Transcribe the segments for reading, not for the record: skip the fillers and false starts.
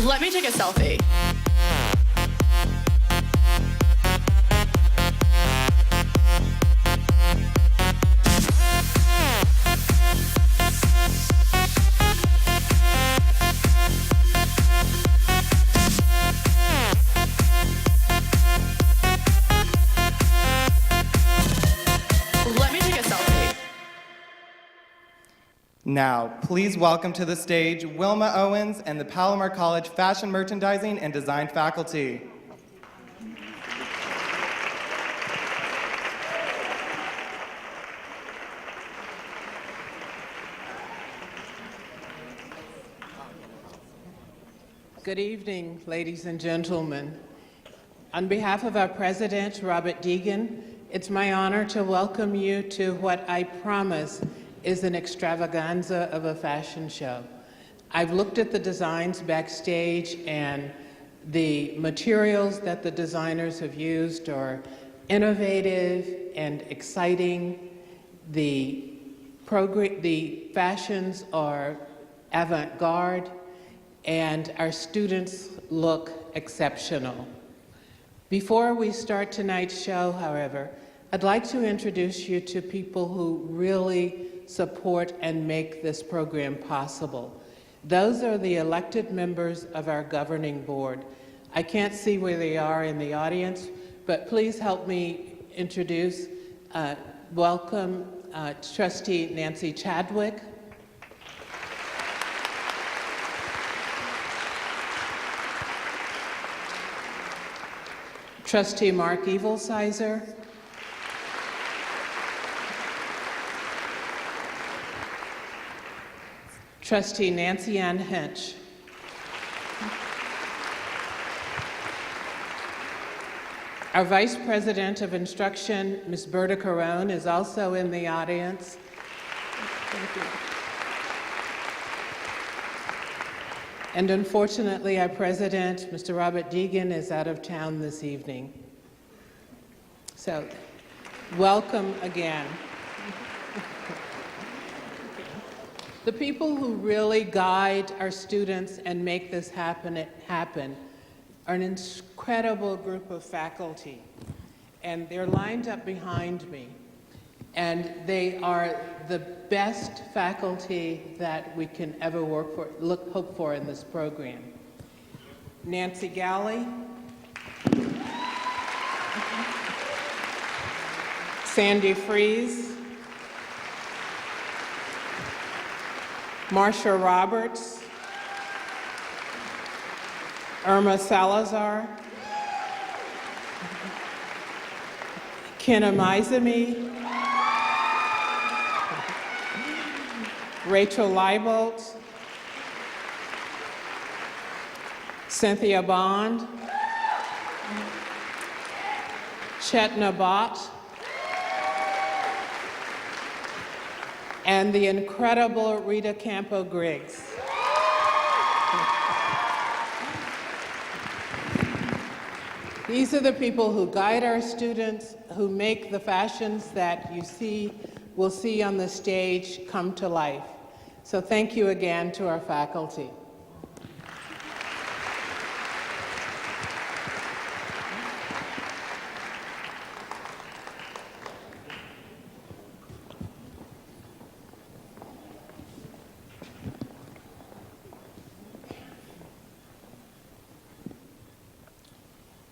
Let me take a selfie. Now, please welcome to the stage Wilma Owens and the Palomar College Fashion Merchandising and Design faculty. Good evening, ladies and gentlemen. On behalf of our president, Robert Deegan, it's my honor to welcome you to what I promise is an extravaganza of a fashion show. I've looked at the designs backstage, and the materials that the designers have used are innovative and exciting. The fashions are avant-garde, and our students look exceptional. Before we start tonight's show, however, I'd like to introduce you to people who really support and make this program possible. Those are the elected members of our governing board. I can't see where they are in the audience, but please help me introduce, welcome Trustee Nancy Chadwick, Trustee Mark Evilsizer, Trustee Nancy Ann Hench, our Vice President of Instruction, Ms. Berta Carone, is also in the audience. Thank you. And unfortunately, our President, Mr. Robert Deegan, is out of town this evening. So, welcome again. The people who really guide our students and make this happen are an incredible group of faculty, and they're lined up behind me, and they are the best faculty that we can ever hope for in this program. Nancy Galley, Sandy Fries, Marsha Roberts, Irma Salazar, Kenna Mizemi, Rachel Leibold, Cynthia Bond, Chetna Bhatt, and the incredible Rita Campo-Griggs. These are the people who guide our students, who make the fashions that we'll see on the stage come to life. So thank you again to our faculty.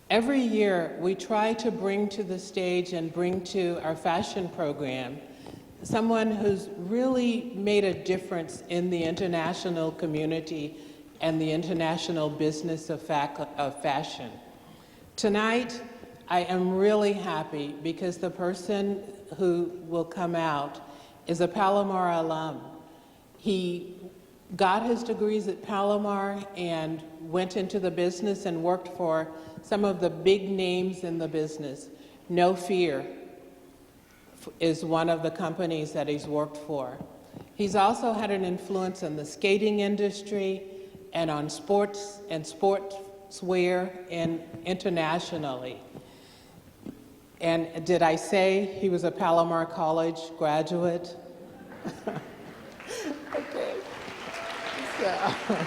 Every year, we try to bring to the stage and bring to our fashion program someone who's really made a difference in the international community and the international business of fashion. Tonight, I am really happy because the person who will come out is a Palomar alum. He got his degrees at Palomar and went into the business and worked for some of the big names in the business. No Fear is one of the companies that he's worked for. He's also had an influence in the skating industry and on sports and sportswear and internationally. And did I say he was a Palomar College graduate? Okay. So,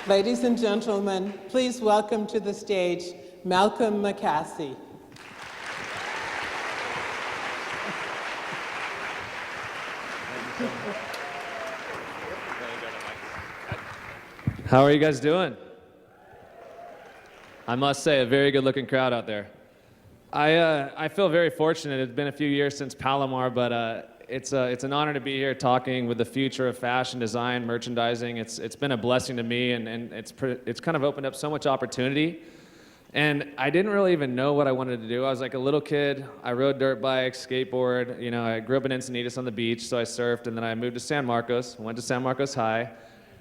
Ladies and gentlemen, please welcome to the stage Malcolm McCasey. How are you guys doing? I must say, a very good-looking crowd out there. I feel very fortunate. It's been a few years since Palomar, but it's an honor to be here talking with the future of fashion design, merchandising. It's been a blessing to me, and it's kind of opened up so much opportunity. And I didn't really even know what I wanted to do. I was like a little kid. I rode dirt bikes, skateboard. You know, I grew up in Encinitas on the beach, so I surfed, and then I moved to San Marcos, went to San Marcos High.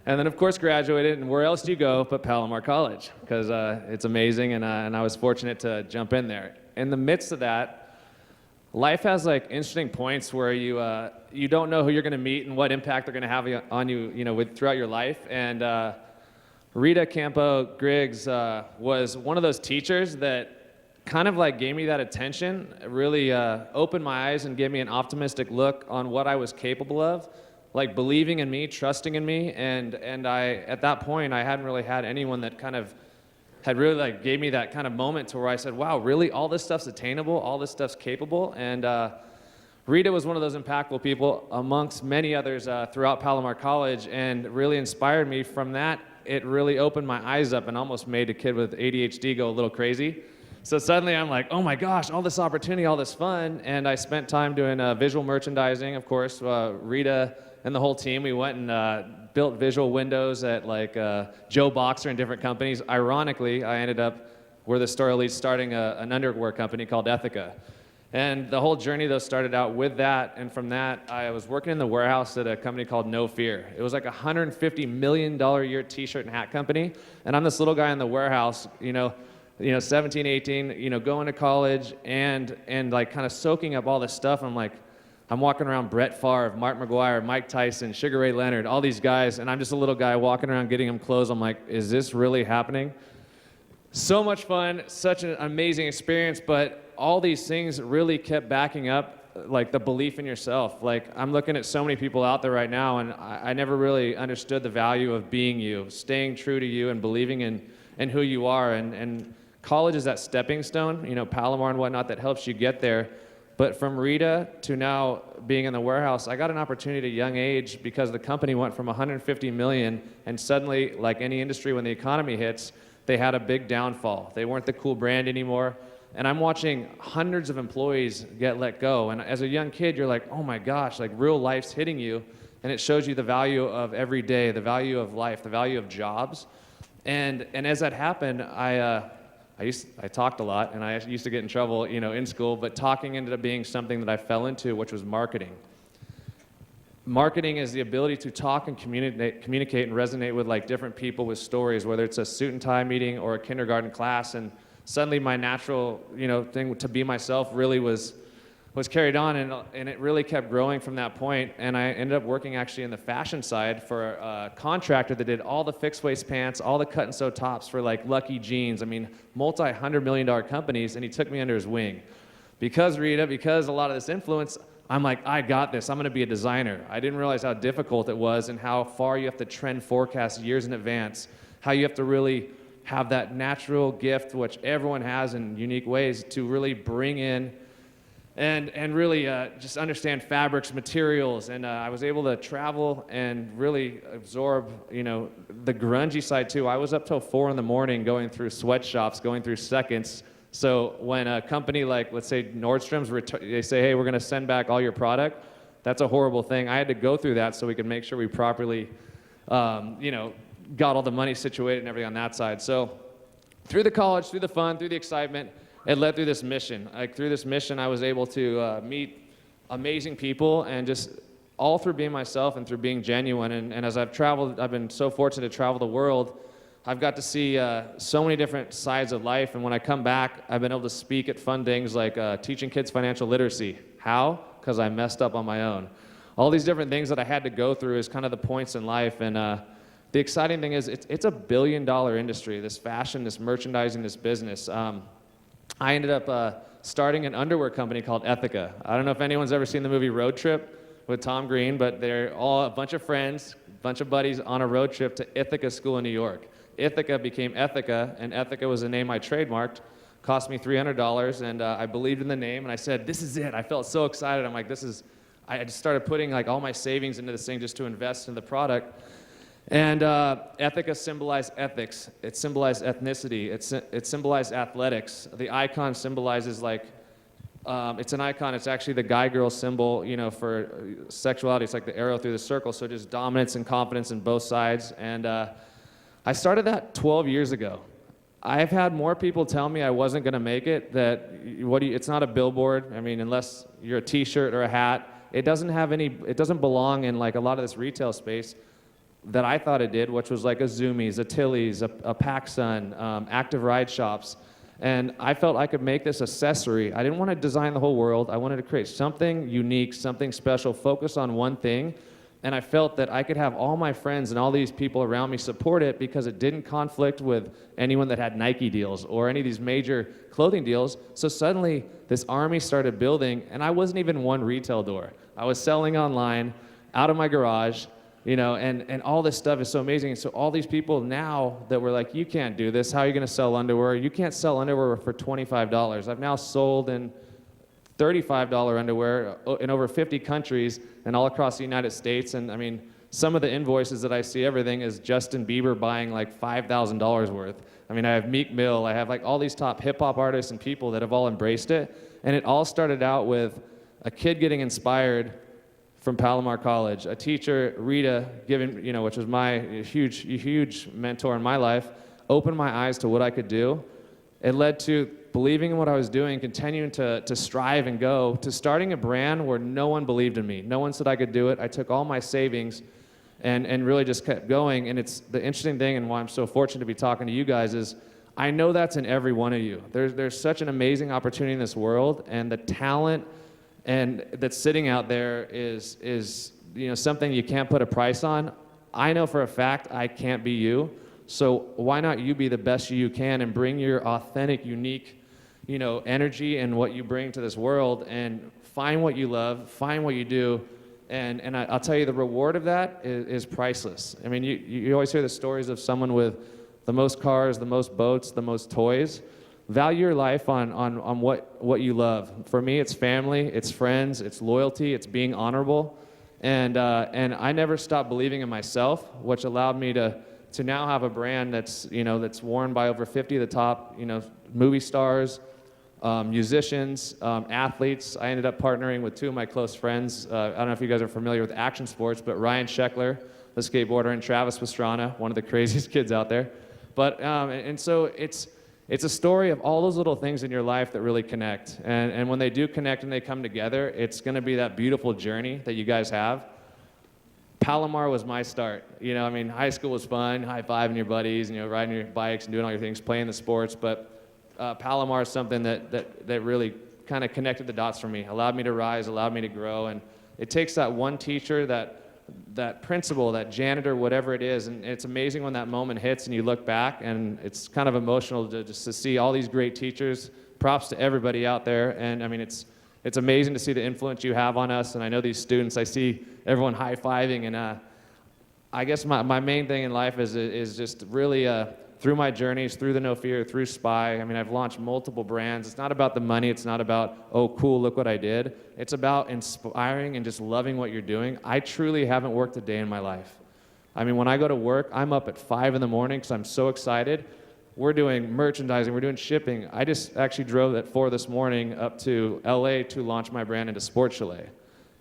And then, of course, graduated, and where else do you go but Palomar College? Because it's amazing, and I was fortunate to jump in there. In the midst of that, life has like interesting points where you don't know who you're going to meet and what impact they're going to have on you, throughout your life. And Rita Campo Griggs was one of those teachers that kind of like gave me that attention, really opened my eyes and gave me an optimistic look on what I was capable of. Like believing in me, trusting in me, and I at that point I hadn't really had anyone that kind of had really like gave me that kind of moment to where I said, wow, really all this stuff's attainable, all this stuff's capable. And Rita was one of those impactful people amongst many others throughout Palomar College, and really inspired me. From that, it really opened my eyes up and almost made a kid with ADHD go a little crazy. So suddenly I'm like, oh my gosh, all this opportunity, all this fun. And I spent time doing visual merchandising, of course. Rita and the whole team, we went and built visual windows at like Joe Boxer and different companies. Ironically, I ended up, we're the story lead, starting an underwear company called Ethica. And the whole journey, though, started out with that. And from that, I was working in the warehouse at a company called No Fear. It was like a $150 million a year t-shirt and hat company. And I'm this little guy in the warehouse, 17, 18, going to college and like kind of soaking up all this stuff. I'm walking around Brett Favre, Mark McGuire, Mike Tyson, Sugar Ray Leonard, all these guys, and I'm just a little guy walking around getting them clothes. I'm like, is this really happening? So much fun, such an amazing experience, but all these things really kept backing up like the belief in yourself. Like I'm looking at so many people out there right now, and I never really understood the value of being you, staying true to you and believing in who you are. And college is that stepping stone, Palomar and whatnot, that helps you get there. But from Rita to now being in the warehouse, I got an opportunity at a young age because the company went from 150 million, and suddenly, like any industry, when the economy hits, they had a big downfall. They weren't the cool brand anymore. And I'm watching hundreds of employees get let go. And as a young kid, you're like, oh my gosh, like real life's hitting you. And it shows you the value of every day, the value of life, the value of jobs. And as that happened, I talked a lot, and I used to get in trouble, in school, but talking ended up being something that I fell into, which was marketing. Marketing is the ability to talk and communicate and resonate with like different people with stories, whether it's a suit and tie meeting or a kindergarten class. And suddenly my natural, thing to be myself really was carried on, and it really kept growing from that point. And I ended up working actually in the fashion side for a contractor that did all the fixed waist pants, all the cut and sew tops for like Lucky Jeans. I mean, multi-$100 million companies, and he took me under his wing. Because Rita, because a lot of this influence, I'm like, I got this, I'm gonna be a designer. I didn't realize how difficult it was and how far you have to trend forecast years in advance, how you have to really have that natural gift, which everyone has in unique ways, to really bring in and really just understand fabrics, materials. And I was able to travel and really absorb, the grungy side too. I was up till 4 a.m. going through sweatshops, going through seconds. So when a company like, let's say Nordstrom's, they say, hey, we're gonna send back all your product, that's a horrible thing. I had to go through that so we could make sure we properly, got all the money situated and everything on that side. So through the college, through the fun, through the excitement, it led through this mission. Like through this mission, I was able to meet amazing people, and just all through being myself and through being genuine. And as I've traveled, I've been so fortunate to travel the world. I've got to see so many different sides of life. And when I come back, I've been able to speak at fun things like teaching kids financial literacy. How? Because I messed up on my own. All these different things that I had to go through is kind of the points in life. And the exciting thing is it's a billion-dollar industry, this fashion, this merchandising, this business. I ended up starting an underwear company called Ethica. I don't know if anyone's ever seen the movie Road Trip with Tom Green, but they're all a bunch of friends, a bunch of buddies on a road trip to Ithaca School in New York. Ithaca became Ethica, and Ethica was a name I trademarked. Cost me $300, and I believed in the name, and I said, this is it. I felt so excited. I'm like, I just started putting like all my savings into this thing just to invest in the product. And Ethica symbolized ethics. It symbolized ethnicity. It symbolized athletics. The icon symbolizes like, it's an icon. It's actually the guy-girl symbol, you know, for sexuality. It's like the arrow through the circle. So just dominance and confidence in both sides. And I started that 12 years ago. I've had more people tell me I wasn't going to make it, that it's not a billboard. I mean, unless you're a t-shirt or a hat, it doesn't belong in like a lot of this retail space that I thought it did, which was like a Zoomies, a Tilly's, a PacSun, active ride shops. And I felt I could make this accessory. I didn't want to design the whole world. I wanted to create something unique, something special, focus on one thing. And I felt that I could have all my friends and all these people around me support it because it didn't conflict with anyone that had Nike deals or any of these major clothing deals. So suddenly this army started building, and I wasn't even one retail door. I was selling online out of my garage, you know, and all this stuff is so amazing. And so all these people now that were like, you can't do this. How are you going to sell underwear? You can't sell underwear for $25. I've now sold in $35 underwear in over 50 countries and all across the United States. And I mean, some of the invoices that I see, everything is Justin Bieber buying like $5,000 worth. I mean, I have Meek Mill, I have like all these top hip hop artists and people that have all embraced it. And it all started out with a kid getting inspired from Palomar College, a teacher, Rita, which was my huge mentor in my life, opened my eyes to what I could do. It led to believing in what I was doing, continuing to strive and go, to starting a brand where no one believed in me. No one said I could do it. I took all my savings and really just kept going. And it's the interesting thing, and why I'm so fortunate to be talking to you guys, is I know that's in every one of you. There's such an amazing opportunity in this world, and the talent and that's sitting out there is something you can't put a price on. I know for a fact I can't be you. So why not you be the best you can and bring your authentic, unique, energy and what you bring to this world, and find what you love, find what you do, and I'll tell you, the reward of that is priceless. I mean, you always hear the stories of someone with the most cars, the most boats, the most toys. Value your life on what you love. For me, it's family, it's friends, it's loyalty, it's being honorable, and I never stopped believing in myself, which allowed me to now have a brand that's worn by over 50 of the top movie stars, musicians, athletes. I ended up partnering with two of my close friends. I don't know if you guys are familiar with action sports, but Ryan Sheckler, the skateboarder, and Travis Pastrana, one of the craziest kids out there. But and so it's a story of all those little things in your life that really connect. And when they do connect and they come together, it's going to be that beautiful journey that you guys have. Palomar was my start. High school was fun, high-fiving your buddies, riding your bikes and doing all your things, playing the sports. But Palomar is something that really kind of connected the dots for me, allowed me to rise, allowed me to grow. And it takes that one teacher, that principal, that janitor, whatever it is, and it's amazing when that moment hits and you look back, and it's kind of emotional to see all these great teachers. Props to everybody out there, and I mean, it's amazing to see the influence you have on us. And I know these students, I see everyone high-fiving, and I guess my main thing in life is just really through my journeys, through the No Fear, through Spy. I mean, I've launched multiple brands. It's not about the money. It's not about, oh, cool, look what I did. It's about inspiring and just loving what you're doing. I truly haven't worked a day in my life. I mean, when I go to work, I'm up at 5 in the morning because I'm so excited. We're doing merchandising. We're doing shipping. I just actually drove at 4 this morning up to LA to launch my brand into Sports Chalet.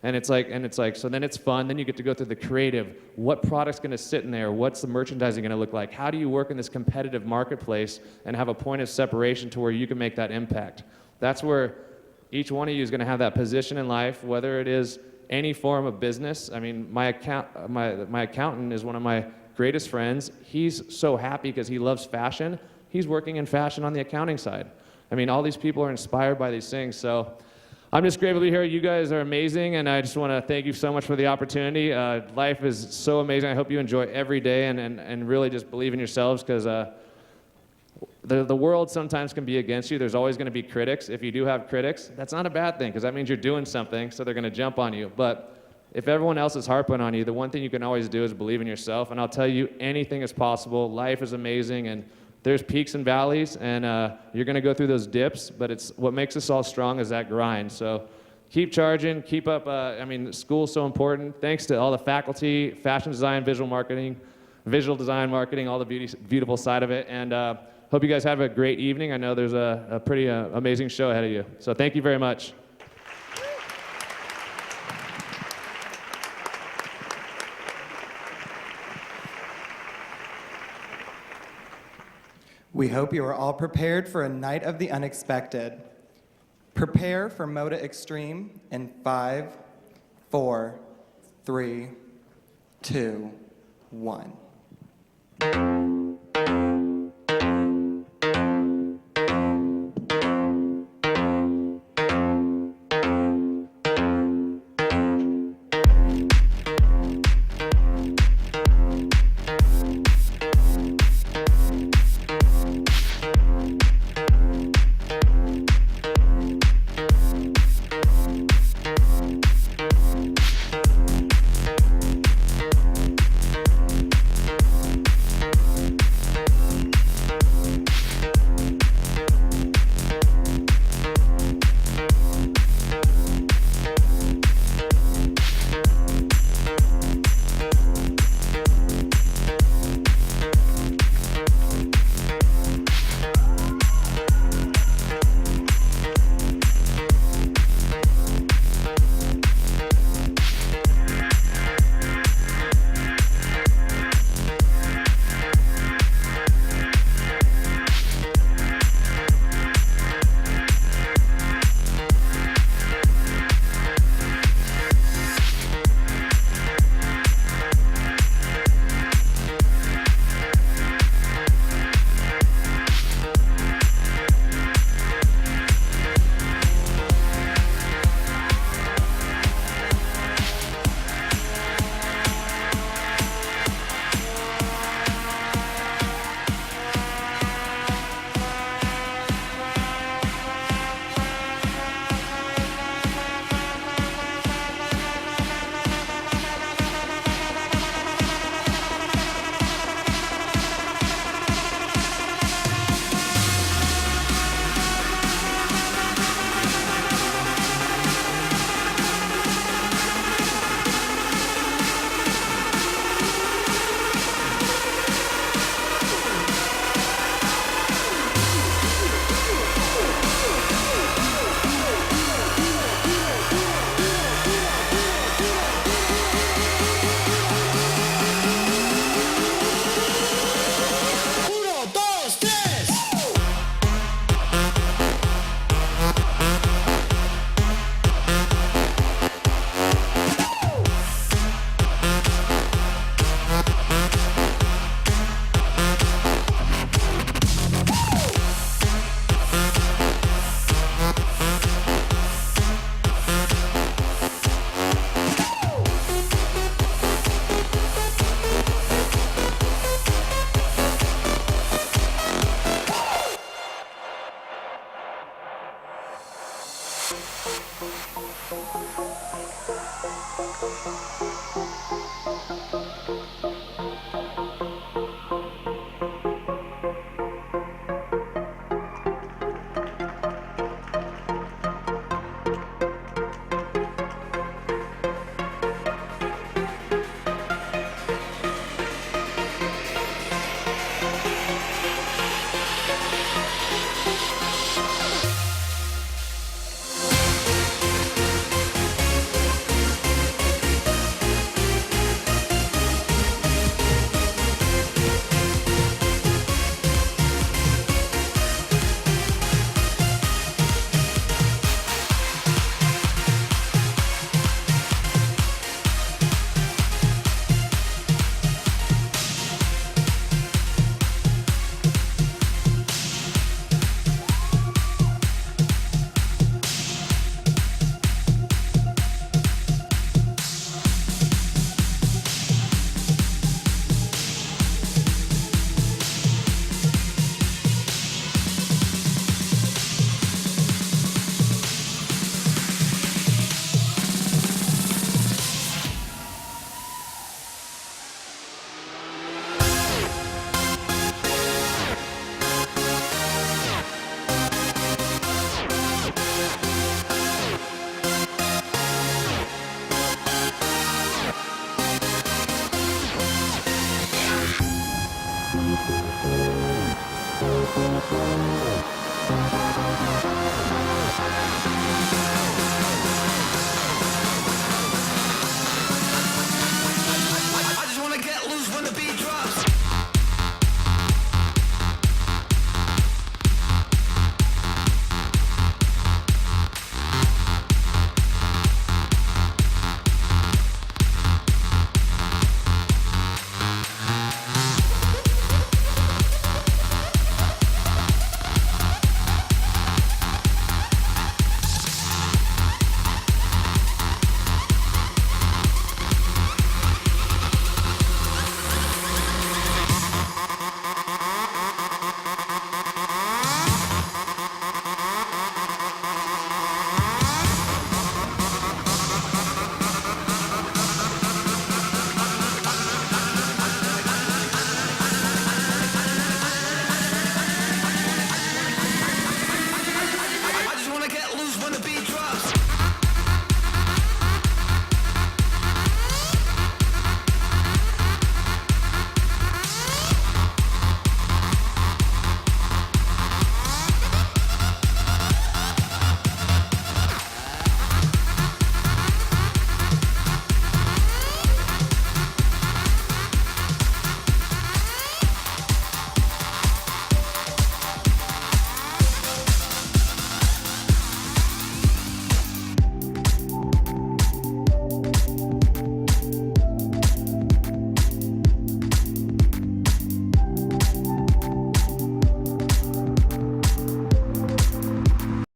And it's like, so then it's fun. Then you get to go through the creative. What product's going to sit in there? What's the merchandising going to look like? How do you work in this competitive marketplace and have a point of separation to where you can make that impact? That's where each one of you is going to have that position in life, whether it is any form of business. I mean, my accountant is one of my greatest friends. He's so happy because he loves fashion. He's working in fashion on the accounting side. I mean, all these people are inspired by these things. So I'm just grateful to be here. You guys are amazing, and I just want to thank you so much for the opportunity. Life is so amazing. I hope you enjoy every day and really just believe in yourselves, because the world sometimes can be against you. There's always going to be critics. If you do have critics, that's not a bad thing, because that means you're doing something, so they're going to jump on you. But if everyone else is harping on you, the one thing you can always do is believe in yourself. And I'll tell you, anything is possible. Life is amazing, and there's peaks and valleys, and you're going to go through those dips, but it's what makes us all strong is that grind. So keep charging, keep up. School's so important. Thanks to all the faculty, fashion design, visual design marketing, all the beautiful side of it. And hope you guys have a great evening. I know there's a pretty amazing show ahead of you. So thank you very much. We hope you are all prepared for a night of the unexpected. Prepare for MODA Xtreme in 5, 4, 3, 2, 1.